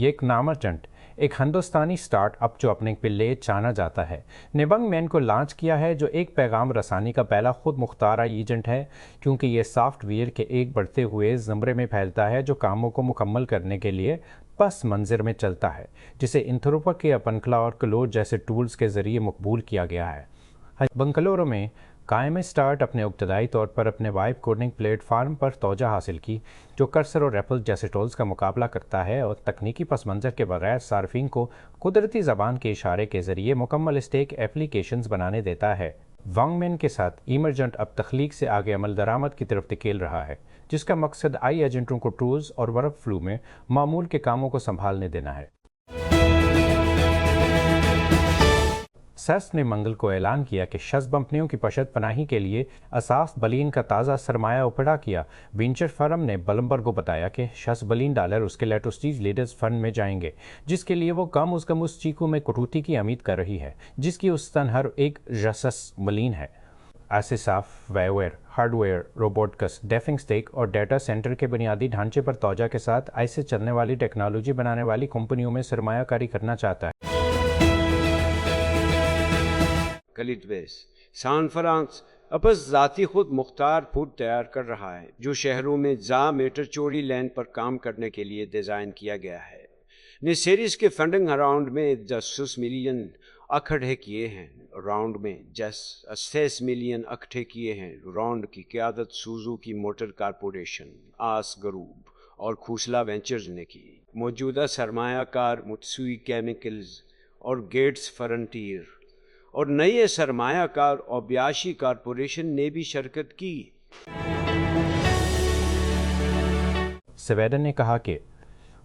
ये एक नामर्चेंट, एक हिंदुस्तानी स्टार्ट अप जो अपने पिल्ले जाना जाता है, ने बंग मैन को लॉन्च किया है, जो एक पैगाम रसानी का पहला खुद मुख्तारा एजेंट है, क्योंकि ये सॉफ्टवेयर के एक बढ़ते हुए ज़मरे में फैलता है जो कामों को मुकम्मल करने के लिए पस मंज़र में चलता है, जिसे इंथरोपा के अपनकला और क्लोड जैसे टूल्स के ज़रिए मकबूल किया गया है। बंगलुरु में कायम स्टार्ट अपने इब्तदाई तौर पर अपने वाइब कोडिंग प्लेटफार्म पर तोजह हासिल की, जो कर्सर और एप्पल जैसे टूल्स का मुकाबला करता है और तकनीकी पस मंज़र के बगैर सार्फिन को कुदरती ज़बान के इशारे के ज़रिए मुकम्मल स्टेक एप्लीकेशंस बनाने देता है। वांगमैन के साथ इमरजेंट अब तख्लीक से आगे अमल दरामद की तरफ धकेल रहा है, जिसका मकसद आई एजेंटों को टूल्स और वर्क फ्लू में मामूल के कामों को संभालने देना है। सेस ने मंगल को ऐलान किया कि शज़ कंपनियों की पशत पनाही के लिए असास बलीन का ताज़ा सरमाया उपड़ा किया। वेंचर फर्म ने ब्लूमबर्ग को बताया कि $60 बिलियन उसके लेटोस्टीज लीडर्स फंड में जाएंगे, जिसके लिए वो कम अज़ कम उस चीकू में कटौती की उम्मीद कर रही है जिसकी उस्तन हर एक $60 बिलियन है। ऐसे सॉफ्टवेयर, हार्डवेयर, रोबोटिक्स, डेफिंग स्टेक और डेटा सेंटर के बुनियादी ढांचे पर तोजा के साथ ऐसे चलने वाली टेक्नोलॉजी बनाने वाली कंपनियों में सरमायाकारी करना चाहता है। सान फ्रांस अपस ज़ाती खुद मुख्तार फूड तैयार कर रहा है, जो शहरों में जा मीटर चौड़ी लैन पर काम करने के लिए डिज़ाइन किया गया है। ने सीरीज़ के फंडिंग राउंड में 10 मिलियन इकट्ठे किए हैं। राउंड में 6 मिलियन इकट्ठे किए हैं। राउंड की क़यादत सुजुकी मोटर कारपोरेशन, आस ग्रुप और खूसला वेंचर्स ने की। मौजूदा सरमायाकार मुत्सुई केमिकल्स और गेट्स फ्रंटियर और नए सरमायाकार ओबयाशी कारपोरेशन ने भी शिरकत की। स्वीडन ने कहा कि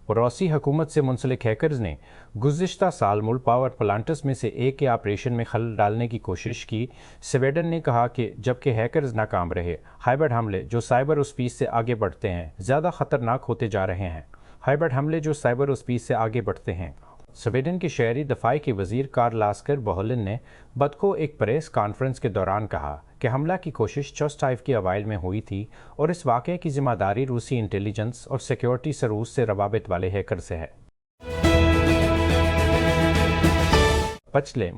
पड़ोसी हुकूमत से मुंसलिक हैकर्स ने गुज़िश्ता साल मुल्क पावर प्लांट्स में से एक के ऑपरेशन में खलल डालने की कोशिश की। स्वीडन ने कहा कि जबकि हैकर्स नाकाम रहे, हाइब्रिड हमले जो साइबर स्पेस से आगे बढ़ते हैं ज़्यादा ख़तरनाक होते जा रहे हैं। हाइब्रिड हमले जो साइबर स्पेस से आगे बढ़ते हैं। स्वीडन के शहरी दफाई के वज़ीर कार्ल लास्कर बोहलन ने बद को एक प्रेस कॉन्फ्रेंस के दौरान कहा कि हमला की कोशिश चोस्टाइव की अवाइल में हुई थी और इस वाक़े की ज़िम्मेदारी रूसी इंटेलिजेंस और सिक्योरिटी से रूस से रवाबित वाले हैकर से है। पिछले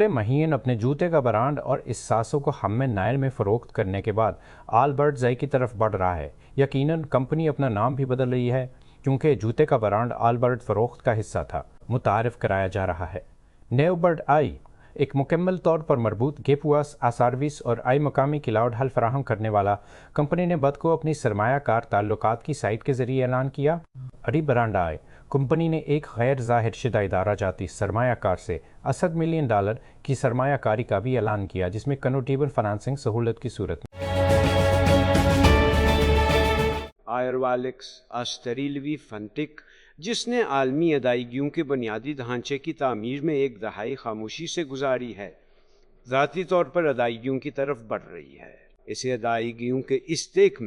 महीने अपने जूते का ब्रांड और इस्सासों को हम्मे नाइल में फ़रोख्त करने के बाद आल्बर्ट ज़ई की तरफ बढ़ रहा है। यकीनन कंपनी अपना नाम भी बदल रही है, क्योंकि जूते का ब्रांड आल्बर्ट फ़रोख्त का हिस्सा था, मुतारिफ कराया जा रहा है। नेवबर्ड आई एक मुकम्मल तौर पर मरबूत गेपुआस सर्विस और आई मकामी क्लाउड हल फराहम करने वाला कंपनी ने बद को अपनी सरमायाकार ताल्लुकात की साइट के ज़रिए ऐलान किया। अरी ब्रांड आई कंपनी ने एक गैर ज़ाहिर शुदा इदारा जाती सरमायाकार से $80 मिलियन की सरमायाकारी का भी ऐलान किया, जिसमें कन्वर्टिबल फाइनेंसिंग सहूलत की सूरत में आयरवालिक्स अस्टरीलवी फंटिक, जिसने आलमी अदायगियों के बुनियादी ढांचे की तामीर में एक दहाई खामोशी से गुजारी है, ذاتی तौर पर अदायगियों की तरफ बढ़ रही है। इसे अदायगियों के स्टेक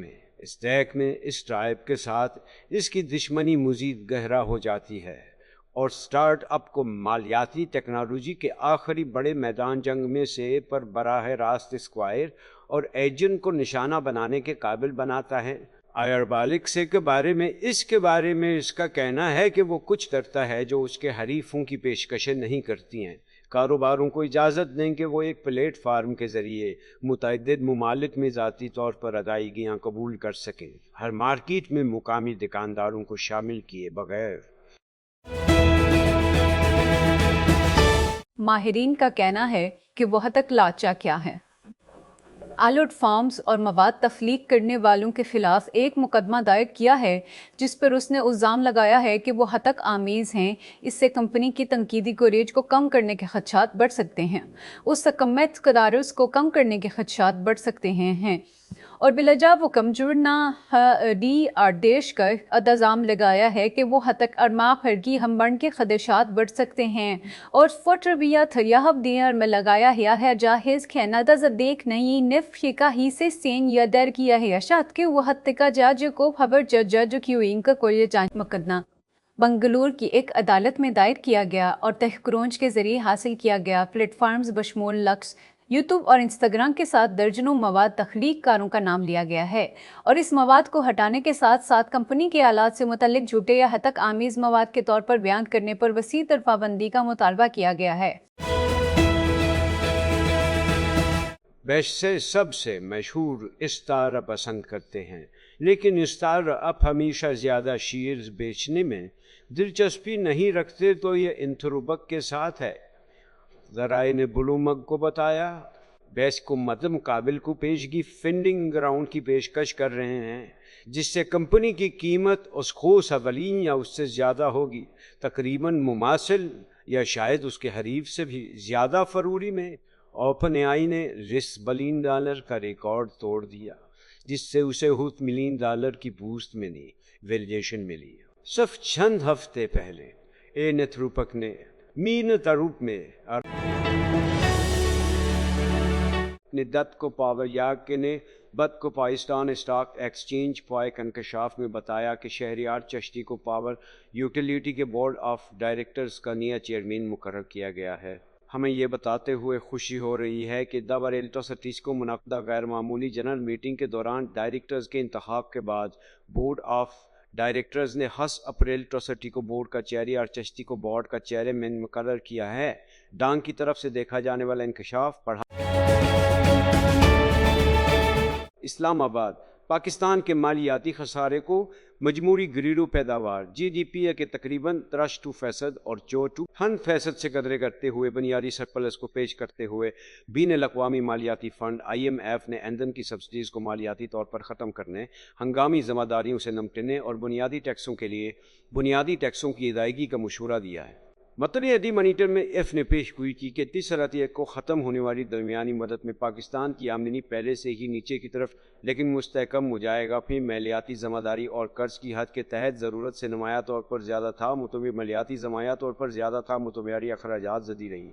में इस ट्राइब के साथ इसकी दुश्मनी मज़ीद गहरा हो जाती है और स्टार्ट अप को मालियाती टेक्नोलॉजी के आखिरी बड़े मैदान जंग में से पर बराह रास्त स्क्वायर और एजेंट को निशाना बनाने के काबिल बनाता है। आयरबालिक्स के बारे में इसका कहना है कि वो कुछ करता है जो उसके हरीफों की पेशकशें नहीं करती हैं। कारोबारों को इजाज़त दें कि वो एक प्लेटफार्म के ज़रिए मुतअद्दिद ममालिक में ज़ाती तौर पर अदायगियाँ कबूल कर सकें, हर मार्केट में मुकामी दुकानदारों को शामिल किए बगैर। माहिरीन का कहना है कि वह तक लाचा क्या है। आलुट फार्म्स और मवाद तफ्लीक करने वालों के खिलाफ एक मुकदमा दायर किया है, जिस पर उसने इल्ज़ाम लगाया है कि वो हतक आमीज़ हैं। इससे कंपनी की तनकीदी कोरेज को कम करने के खदशात बढ़ सकते हैं। उस सकम्मत कदारुस को कम करने के खदशात बढ़ सकते हैं और बिलजा वो कमजोरना डी आदेश कर अदाजाम लगाया है कि वो हतक अरमा खरगी हमबन के खदशात बढ़ सकते हैं और फटरबिया थरियाहब दियर में लगाया है जाहिज खैनादा देख नहीं निफ शिका ही से सेन या दर किया है शात के वो हत्या जज को खबर जज क्यूइंग का कोई जांच मुकदमा बंगलुरु की एक अदालत में दायर किया गया और तहक़रोंज के ज़रिए हासिल किया गया। प्लेटफार्म्स बशमूल लक्स یوٹیوب اور انسٹاگرام کے ساتھ درجنوں مواد تخلیق کاروں کا نام لیا گیا ہے اور اس مواد کو ہٹانے کے ساتھ ساتھ کمپنی کے آلات سے متعلق جھوٹے یا ہتک آمیز مواد کے طور پر بیان کرنے پر وسیع تر پابندی کا مطالبہ کیا گیا ہے۔ بیش سے سب سے مشہور استعارہ پسند کرتے ہیں، لیکن استعارہ اب ہمیشہ زیادہ شیئرز بیچنے میں دلچسپی نہیں رکھتے تو یہ انتھروپک کے ساتھ ہے۔ ذرائع نے بلومبرگ کو بتایا بیس کو مدم قابل کو پیشگی فنڈنگ راؤنڈ کی پیشکش کر رہے ہیں جس سے کمپنی کی قیمت اس خوش اولین یا اس سے زیادہ ہوگی، تقریباً مماثل یا شاید اس کے حریف سے بھی زیادہ فروری میں۔ اوپن اے آئی نے $10 بلین کا ریکارڈ توڑ دیا جس سے اسے $100 ملین کی بوسٹ ملی، ویلیڈیشن ملی۔ صرف چند ہفتے پہلے انتھروپک نے مین تروپ میں ندت کو پاور یاک نے بد کو پاکستان اسٹاک ایکسچینج پوائے انکشاف میں بتایا کہ شہریار چشتی کو پاور یوٹیلیٹی کے بورڈ آف ڈائریکٹرز کا نیا چیئرمین مقرر کیا گیا ہے۔ ہمیں یہ بتاتے ہوئے خوشی ہو رہی ہے کہ دبر الیکٹرسٹی کو منعقدہ غیر معمولی جنرل میٹنگ کے دوران ڈائریکٹرز کے انتخاب کے بعد بورڈ آف ڈائریکٹرز نے 10 اپریل الیکٹرسٹی کو بورڈ کا شہریار چشتی کو بورڈ کا چیئرمین مقرر کیا ہے۔ ڈانگ کی طرف سے دیکھا جانے والا انکشاف پڑھا۔ اسلام آباد پاکستان کے مالیاتی خسارے کو مجموعی گھریلو پیداوار GDP کے تقریباً 83% اور 4% سے قدرے کرتے ہوئے بنیادی سرپلس کو پیش کرتے ہوئے بین الاقوامی مالیاتی فنڈ IMF نے ایندھن کی سبسڈیز کو مالیاتی طور پر ختم کرنے، ہنگامی ذمہ داریوں سے نمٹنے اور بنیادی ٹیکسوں کے لیے بنیادی ٹیکسوں کی ادائیگی کا مشورہ دیا ہے۔ مطلع عدی مانیٹر میں ایف نے پیش گوئی کی کہ تیسراتی کو ختم ہونے والی درمیانی مدت میں پاکستان کی آمدنی پہلے سے ہی نیچے کی طرف لیکن مستحکم ہو جائے گا۔ اپنی مالیاتی ذمہ داری اور قرض کی حد کے تحت ضرورت سے نمایاں طور پر زیادہ تھا، متوازی مالیاتی ذمہ طور پر زیادہ تھا، متوازی اخراجات زدی رہی۔